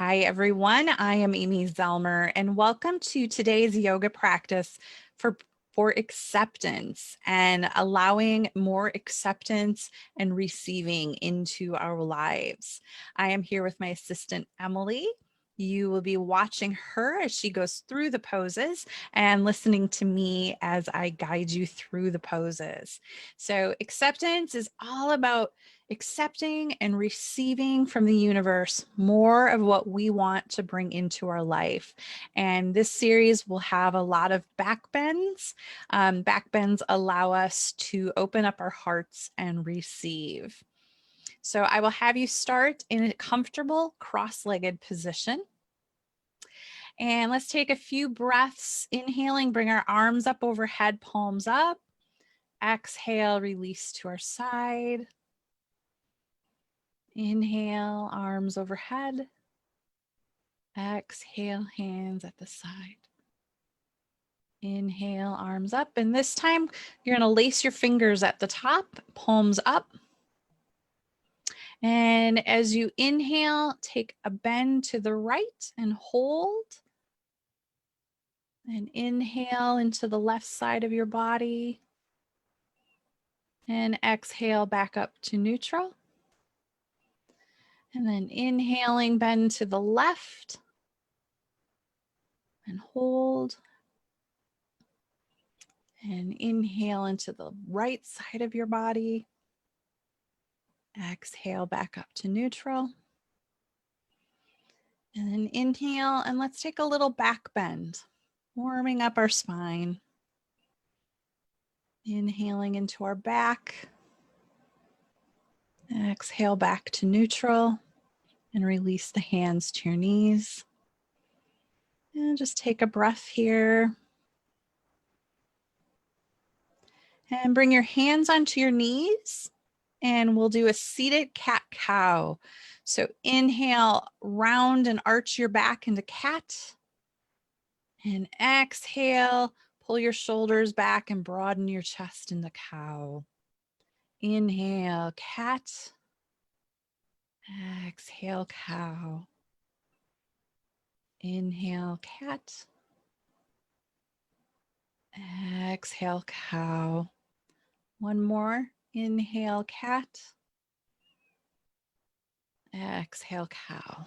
Hi, everyone. I am Amy Zelmer, and welcome to today's yoga practice for acceptance and allowing more acceptance and receiving into our lives. I am here with my assistant, Emily. You will be watching her as she goes through the poses and listening to me as I guide you through the poses. So acceptance is all about accepting and receiving from the universe more of what we want to bring into our life. And this series will have a lot of back bends. Back bends allow us to open up our hearts and receive. So I will have you start in a comfortable cross-legged position. And let's take a few breaths. Inhaling, bring our arms up overhead, palms up. Exhale, release to our side. Inhale, arms overhead. Exhale, hands at the side. Inhale, arms up. And this time, you're going to lace your fingers at the top, palms up. And as you inhale, take a bend to the right and hold. And inhale into the left side of your body. And exhale back up to neutral. And then inhaling, bend to the left. And hold. And inhale into the right side of your body. Exhale back up to neutral. And then inhale, and let's take a little back bend, warming up our spine. Inhaling into our back. Exhale back to neutral and release the hands to your knees. And just take a breath here. And bring your hands onto your knees and we'll do a seated cat-cow. So inhale, round and arch your back into cat. And exhale, pull your shoulders back and broaden your chest into cow. Inhale, cat. Exhale, cow. Inhale, cat. Exhale, cow. One more. Inhale, cat. Exhale, cow.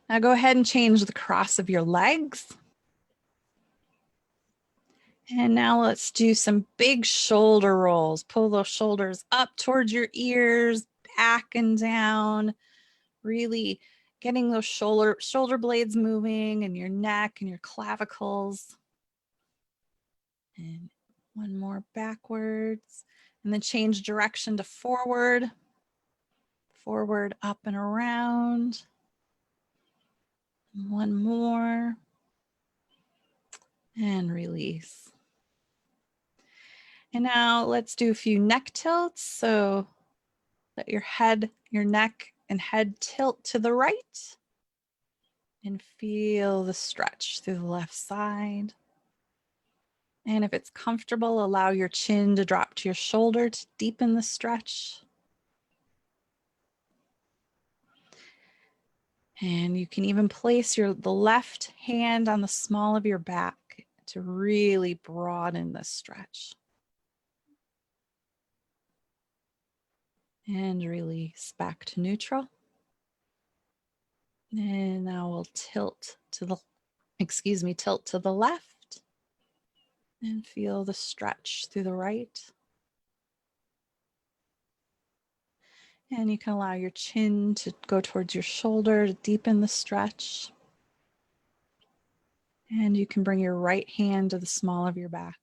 Now go ahead and change the cross of your legs. And now let's do some big shoulder rolls. Pull those shoulders up towards your ears, back and down. Really getting those shoulder blades moving and your neck and your clavicles. And one more backwards. And then change direction to forward. Forward, up and around. One more. And release. And now let's do a few neck tilts. So let your head, your neck and head tilt to the right. And feel the stretch through the left side. And if it's comfortable, allow your chin to drop to your shoulder to deepen the stretch. And you can even place the left hand on the small of your back to really broaden the stretch. And release back to neutral. And now we'll tilt to the left and feel the stretch through the right. And you can allow your chin to go towards your shoulder to deepen the stretch. And you can bring your right hand to the small of your back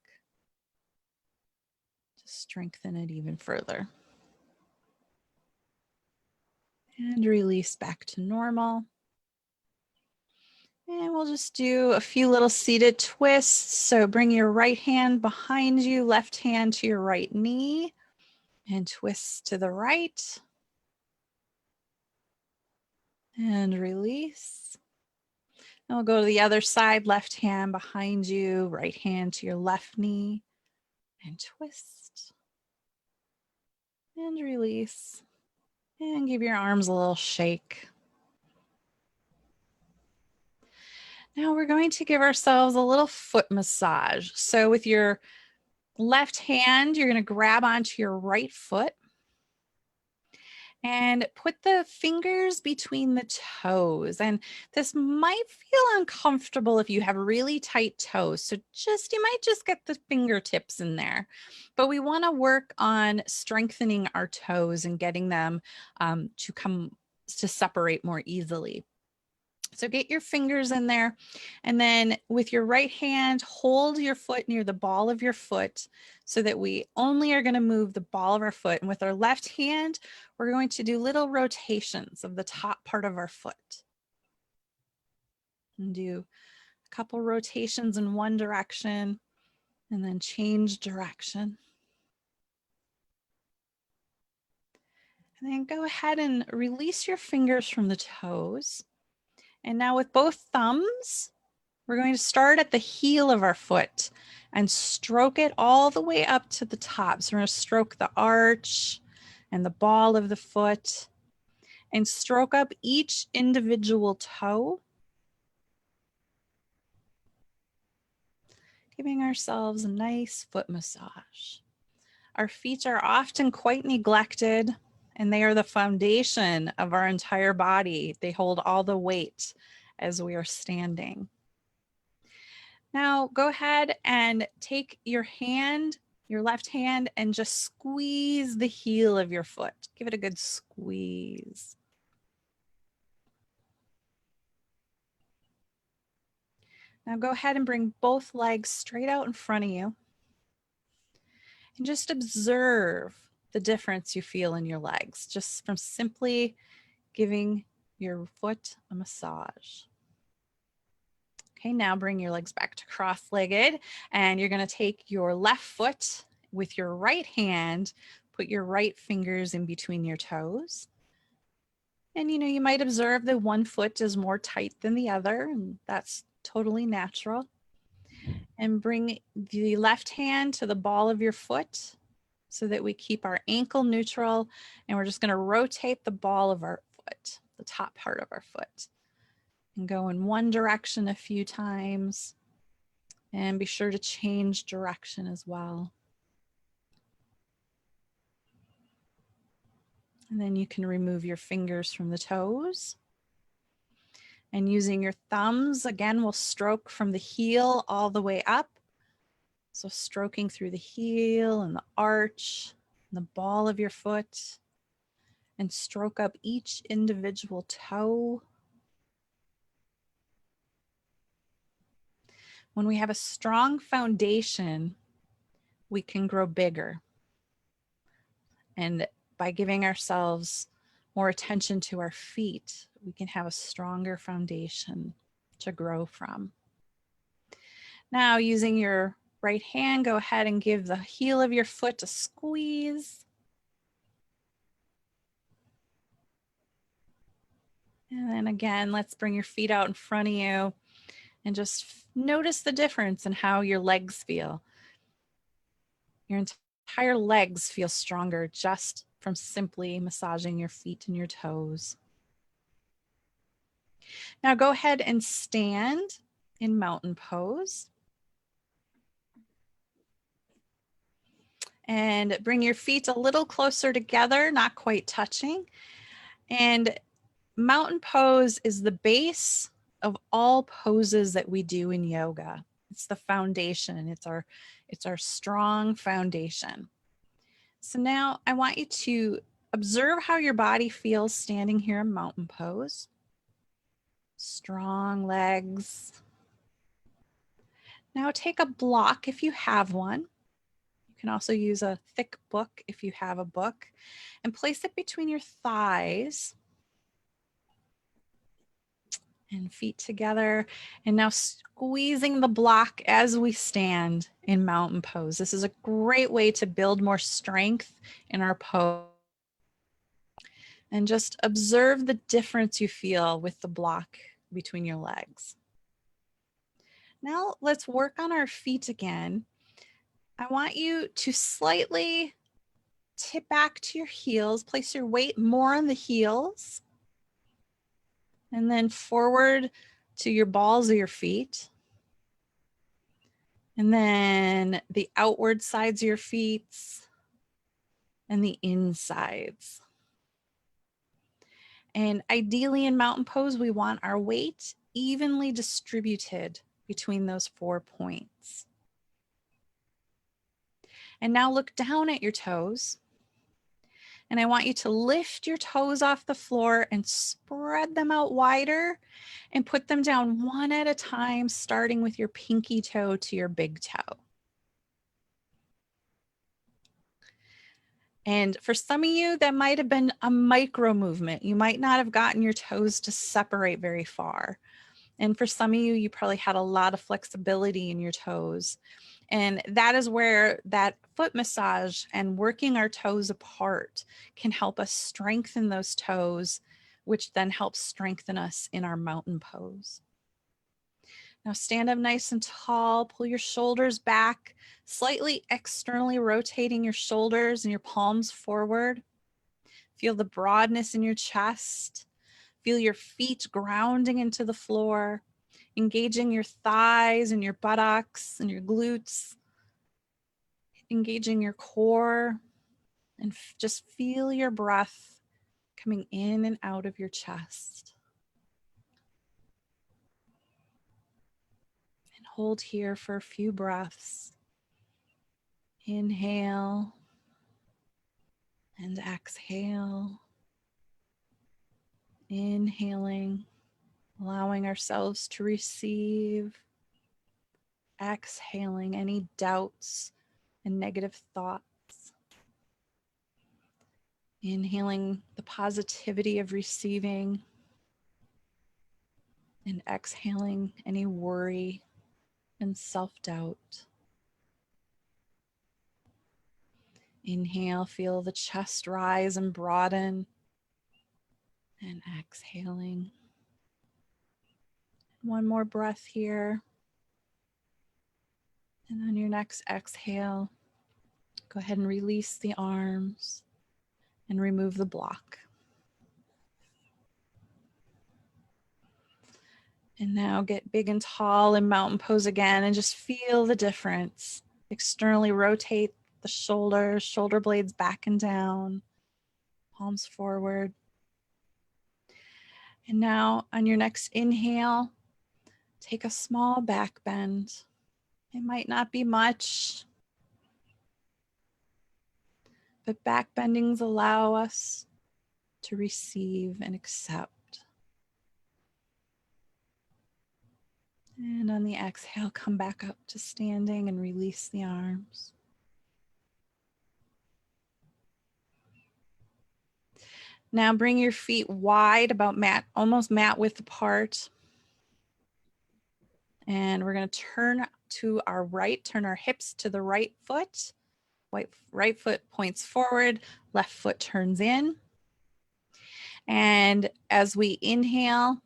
to strengthen it even further. And release back to normal. And we'll just do a few little seated twists. So bring your right hand behind you, left hand to your right knee, and twist to the right. And release. And we'll go to the other side, left hand behind you, right hand to your left knee, and twist. And release. And give your arms a little shake. Now we're going to give ourselves a little foot massage. So with your left hand, you're going to grab onto your right foot and put the fingers between the toes. And this might feel uncomfortable if you have really tight toes. So you might just get the fingertips in there. But we want to work on strengthening our toes and getting them to separate more easily. So get your fingers in there, and then with your right hand, hold your foot near the ball of your foot so that we only are going to move the ball of our foot. And with our left hand, we're going to do little rotations of the top part of our foot. And do a couple rotations in one direction and then change direction. And then go ahead and release your fingers from the toes. And now with both thumbs, we're going to start at the heel of our foot and stroke it all the way up to the top. So we're going to stroke the arch and the ball of the foot and stroke up each individual toe, giving ourselves a nice foot massage. Our feet are often quite neglected, and they are the foundation of our entire body. They hold all the weight as we are standing. Now go ahead and take your hand, your left hand, and just squeeze the heel of your foot. Give it a good squeeze. Now go ahead and bring both legs straight out in front of you. And just observe the difference you feel in your legs, just from simply giving your foot a massage. Okay, now bring your legs back to cross-legged, and you're going to take your left foot with your right hand, put your right fingers in between your toes. And you might observe that one foot is more tight than the other, and that's totally natural. And bring the left hand to the ball of your foot so that we keep our ankle neutral, and we're just going to rotate the ball of our foot, the top part of our foot, and go in one direction a few times, and be sure to change direction as well. And then you can remove your fingers from the toes. And using your thumbs, again, we'll stroke from the heel all the way up. So stroking through the heel and the arch and the ball of your foot, and stroke up each individual toe. When we have a strong foundation, we can grow bigger. And by giving ourselves more attention to our feet, we can have a stronger foundation to grow from. Now, using your right hand, go ahead and give the heel of your foot a squeeze. And then again, let's bring your feet out in front of you and just notice the difference in how your legs feel. Your entire legs feel stronger just from simply massaging your feet and your toes. Now go ahead and stand in mountain pose. And bring your feet a little closer together, not quite touching. And mountain pose is the base of all poses that we do in yoga. It's the foundation. It's our strong foundation. So now I want you to observe how your body feels standing here in mountain pose. Strong legs. Now take a block if you have one. You can also use a thick book if you have a book, and place it between your thighs and feet together. And now squeezing the block as we stand in mountain pose. This is a great way to build more strength in our pose. And just observe the difference you feel with the block between your legs. Now let's work on our feet again. I want you to slightly tip back to your heels, place your weight more on the heels, and then forward to your balls of your feet. And then the outward sides of your feet and the insides. And ideally in mountain pose, we want our weight evenly distributed between those 4 points. And now look down at your toes. And I want you to lift your toes off the floor and spread them out wider and put them down one at a time, starting with your pinky toe to your big toe. And for some of you, that might have been a micro movement. You might not have gotten your toes to separate very far. And for some of you, you probably had a lot of flexibility in your toes. And that is where that foot massage and working our toes apart can help us strengthen those toes, which then helps strengthen us in our mountain pose. Now stand up nice and tall, pull your shoulders back, slightly externally rotating your shoulders and your palms forward. Feel the broadness in your chest. Feel your feet grounding into the floor, engaging your thighs and your buttocks and your glutes, engaging your core, and just feel your breath coming in and out of your chest. And hold here for a few breaths. Inhale and exhale. Inhaling, allowing ourselves to receive. Exhaling any doubts and negative thoughts. Inhaling the positivity of receiving. And exhaling any worry and self-doubt. Inhale, feel the chest rise and broaden. And exhaling. One more breath here. And on your next exhale, go ahead and release the arms and remove the block. And now get big and tall in mountain pose again and just feel the difference. Externally rotate the shoulders, shoulder blades back and down, palms forward. And now on your next inhale, take a small back bend. It might not be much, but back bendings allow us to receive and accept. And on the exhale, come back up to standing and release the arms. Now bring your feet wide, about almost mat width apart. And we're going to turn to our right, turn our hips to the right foot. Right foot points forward, left foot turns in. And as we inhale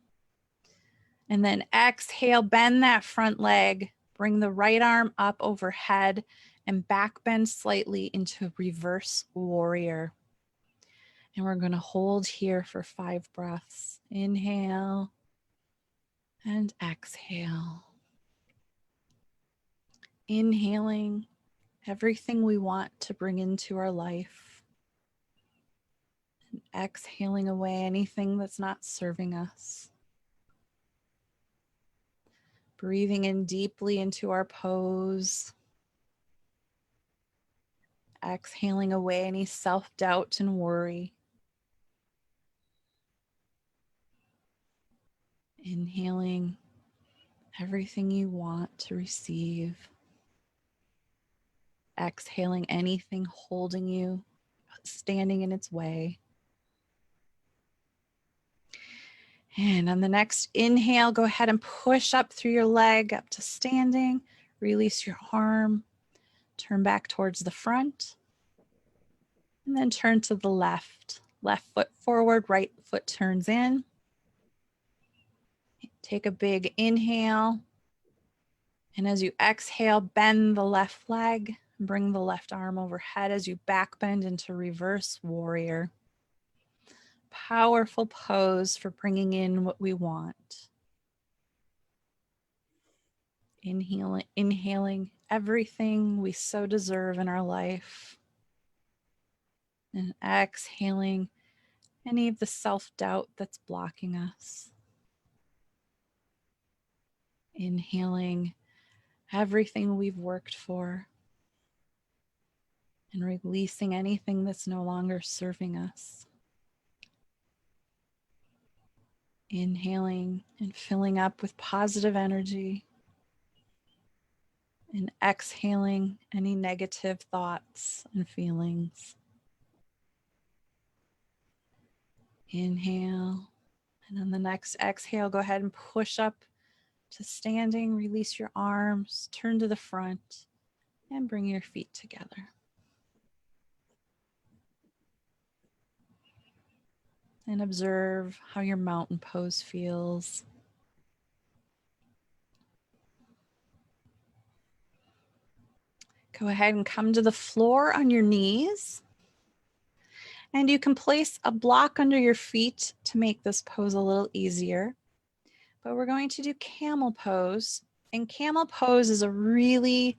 and then exhale, bend that front leg, bring the right arm up overhead and back bend slightly into reverse warrior. And we're going to hold here for 5 breaths. Inhale and exhale. Inhaling everything we want to bring into our life. And exhaling away anything that's not serving us. Breathing in deeply into our pose. Exhaling away any self-doubt and worry. Inhaling everything you want to receive. Exhaling anything holding you, standing in its way. And on the next inhale, go ahead and push up through your leg up to standing. Release your arm. Turn back towards the front. And then turn to the left. Left foot forward, right foot turns in. Take a big inhale. And as you exhale, bend the left leg. Bring the left arm overhead as you back bend into reverse warrior. Powerful pose for bringing in what we want. Inhaling everything we so deserve in our life. And exhaling any of the self-doubt that's blocking us. Inhaling everything we've worked for. And releasing anything that's no longer serving us. Inhaling and filling up with positive energy. And exhaling any negative thoughts and feelings. Inhale. And on the next exhale, go ahead and push up to standing. Release your arms, turn to the front, and bring your feet together. And observe how your mountain pose feels. Go ahead and come to the floor on your knees. And you can place a block under your feet to make this pose a little easier. But we're going to do camel pose. And camel pose is a really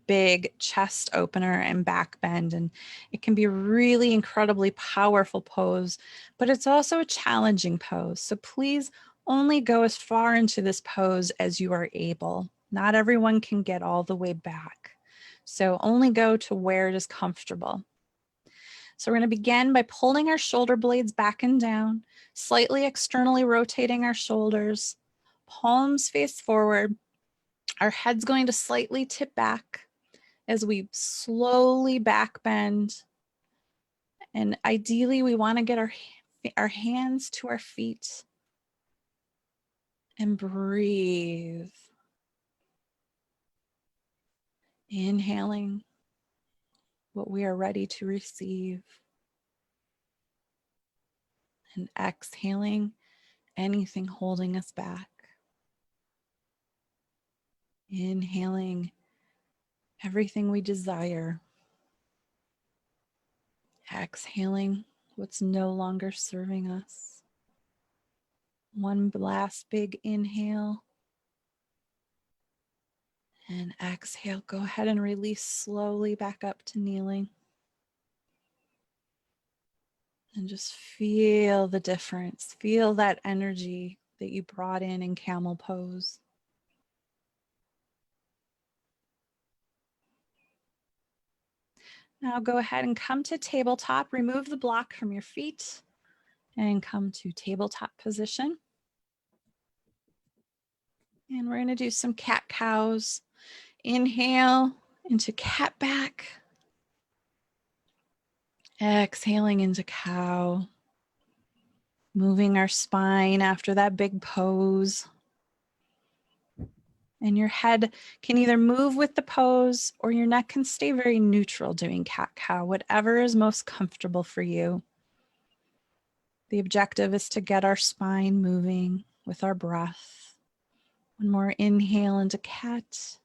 big chest opener and back bend. And it can be a really incredibly powerful pose, but it's also a challenging pose. So please only go as far into this pose as you are able. Not everyone can get all the way back. So only go to where it is comfortable. So we're going to begin by pulling our shoulder blades back and down, slightly externally rotating our shoulders, palms face forward. Our head's going to slightly tip back as we slowly back bend. And ideally, we want to get our hands to our feet and breathe. Inhaling what we are ready to receive. And exhaling anything holding us back. Inhaling everything we desire. Exhaling what's no longer serving us. One last big inhale. And exhale, go ahead and release slowly back up to kneeling. And just feel the difference. Feel that energy that you brought in camel pose. Now go ahead and come to tabletop. Remove the block from your feet and come to tabletop position. And we're going to do some cat cows. Inhale into cat back. Exhaling into cow. Moving our spine after that big pose. And your head can either move with the pose or your neck can stay very neutral doing cat-cow, whatever is most comfortable for you. The objective is to get our spine moving with our breath. One more inhale into cat.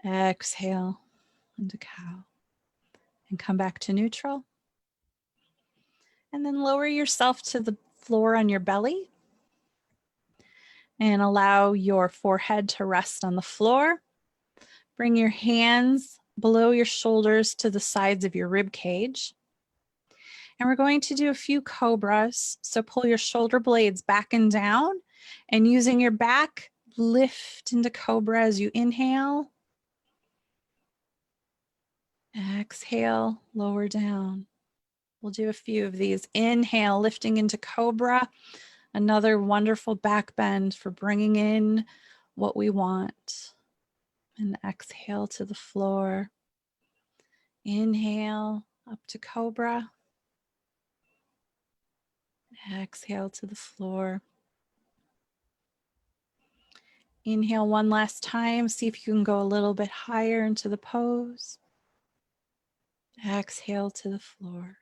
Exhale into cow. And come back to neutral. And then lower yourself to the floor on your belly. And allow your forehead to rest on the floor. Bring your hands below your shoulders to the sides of your rib cage. And we're going to do a few cobras. So pull your shoulder blades back and down, and using your back, lift into cobra as you inhale. Exhale, lower down. We'll do a few of these. Inhale, lifting into cobra. Another wonderful back bend for bringing in what we want. And exhale to the floor. Inhale up to cobra. Exhale to the floor. Inhale one last time. See if you can go a little bit higher into the pose. Exhale to the floor.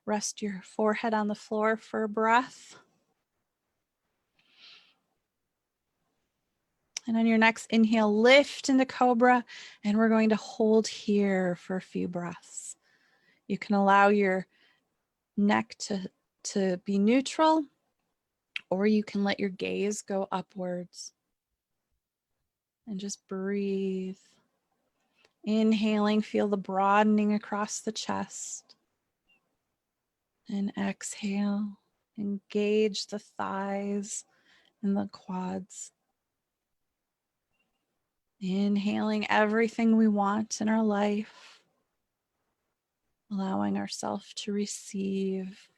Rest your forehead on the floor for a breath. And on your next inhale, lift into cobra, and we're going to hold here for a few breaths. You can allow your neck to be neutral, or you can let your gaze go upwards. And just breathe. Inhaling, feel the broadening across the chest. And exhale, engage the thighs and the quads. Inhaling everything we want in our life, allowing ourselves to receive.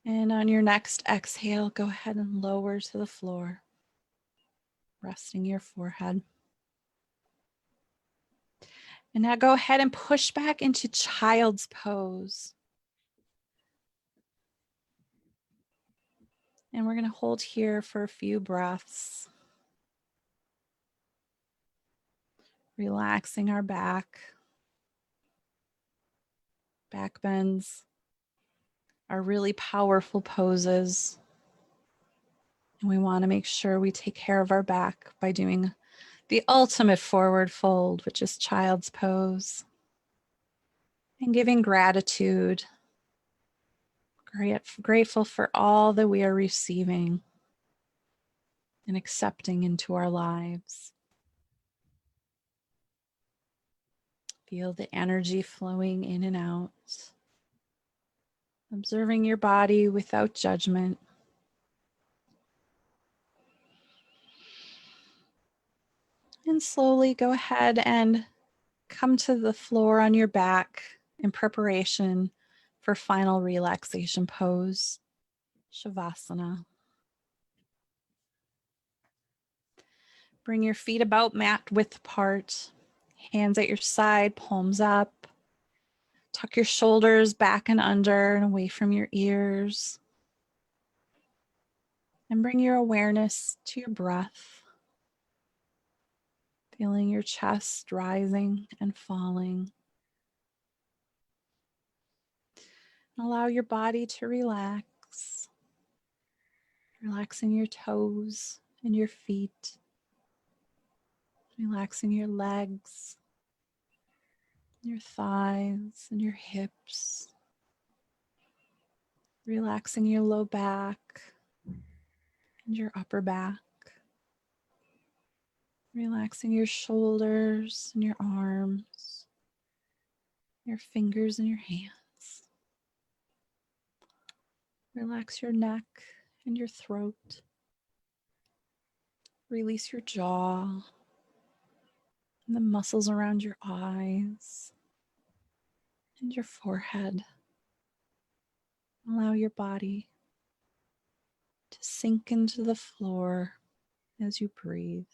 And on your next exhale, go ahead and lower to the floor, resting your forehead. And now go ahead and push back into child's pose. And we're going to hold here for a few breaths, relaxing our back. Back bends are really powerful poses. And we want to make sure we take care of our back by doing the ultimate forward fold, which is child's pose. And giving gratitude, grateful for all that we are receiving and accepting into our lives. Feel the energy flowing in and out. Observing your body without judgment. And slowly go ahead and come to the floor on your back in preparation for final relaxation pose, Shavasana. Bring your feet about mat width apart, hands at your side, palms up. Tuck your shoulders back and under and away from your ears. And bring your awareness to your breath, feeling your chest rising and falling. Allow your body to relax, relaxing your toes and your feet, relaxing your legs, your thighs and your hips, relaxing your low back and your upper back, relaxing your shoulders and your arms, your fingers and your hands. Relax your neck and your throat. Release your jaw and the muscles around your eyes and your forehead. Allow your body to sink into the floor as you breathe.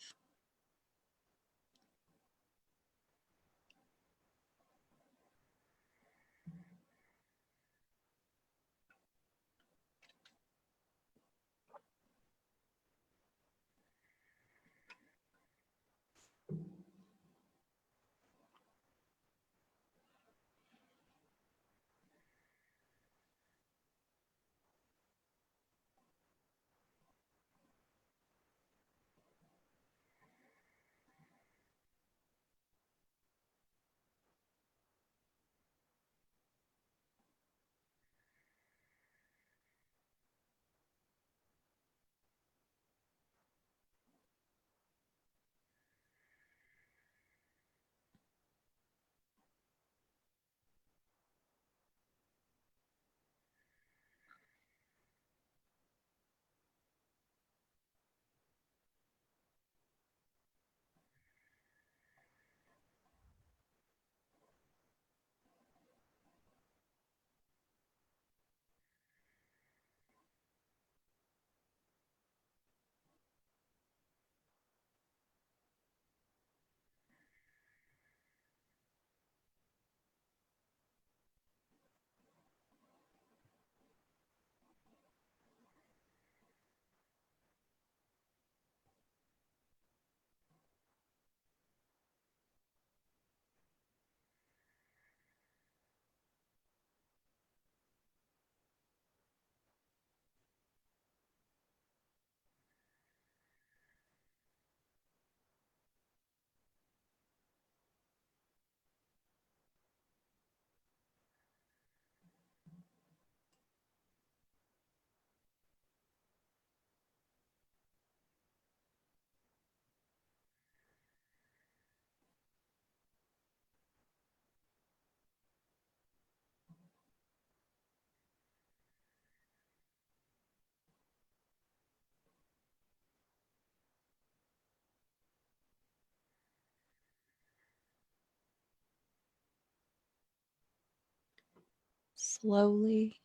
Slowly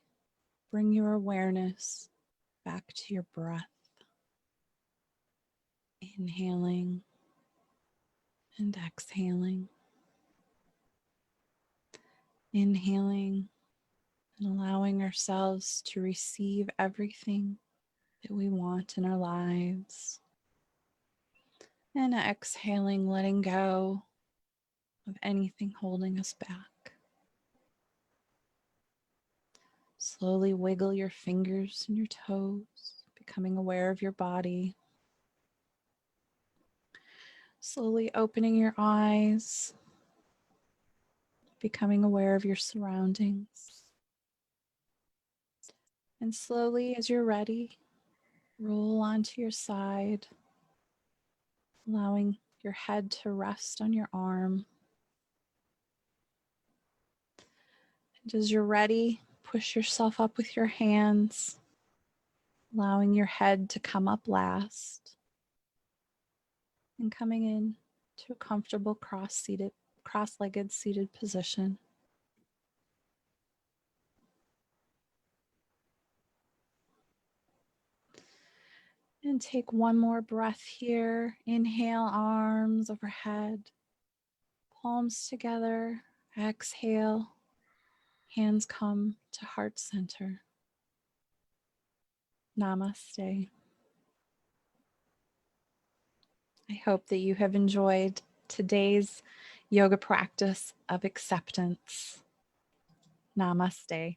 bring your awareness back to your breath. Inhaling and exhaling. Inhaling and allowing ourselves to receive everything that we want in our lives. And exhaling, letting go of anything holding us back. Slowly wiggle your fingers and your toes, becoming aware of your body. Slowly opening your eyes, becoming aware of your surroundings. And slowly, as you're ready, roll onto your side, allowing your head to rest on your arm. And as you're ready, push yourself up with your hands, allowing your head to come up last. And coming in to a comfortable cross-legged seated position. And take one more breath here. Inhale, arms overhead, palms together. Exhale, hands come to heart center. Namaste. I hope that you have enjoyed today's yoga practice of acceptance. Namaste.